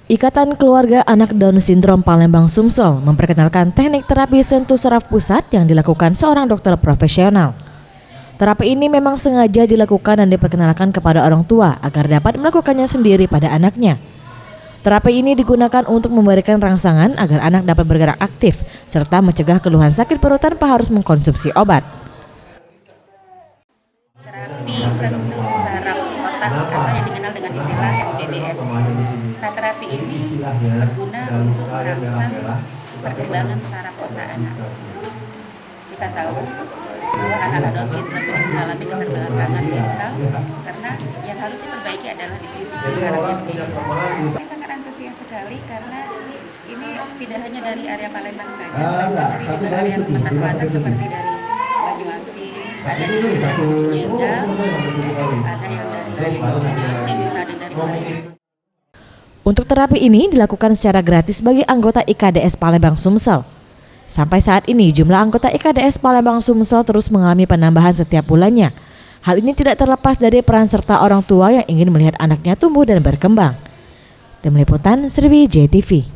Ikatan Keluarga Anak Down Syndrome Palembang Sumsel memperkenalkan teknik terapi sentuh saraf pusat yang dilakukan seorang dokter profesional. Terapi ini memang sengaja dilakukan dan diperkenalkan kepada orang tua agar dapat melakukannya sendiri pada anaknya. Terapi ini digunakan untuk memberikan rangsangan agar anak dapat bergerak aktif serta mencegah keluhan sakit perut tanpa harus mengkonsumsi obat. Terapi sentuh saraf otak atau yang dikenal dengan istilah MDDS. Nah, terapi ini berguna untuk merangsang perkembangan saraf otak anak. Kita tahu bahwa anak-anak Down syndrome ini mengalami keterbelakangan mental karena yang harus diperbaiki adalah di sisi saraf yang tinggi. Saya sangat antusias sekali karena ini tidak hanya dari area Palembang saja, melainkan dari juga area Sumatera Selatan seperti dari Banyuasin, ada juga dari Jember, ada yang dari Timur, ada dari Malaysia. Untuk terapi ini dilakukan secara gratis bagi anggota IKDS Palembang Sumsel. Sampai saat ini jumlah anggota IKDS Palembang Sumsel terus mengalami penambahan setiap bulannya. Hal ini tidak terlepas dari peran serta orang tua yang ingin melihat anaknya tumbuh dan berkembang. Tim Liputan Sriwijaya TV.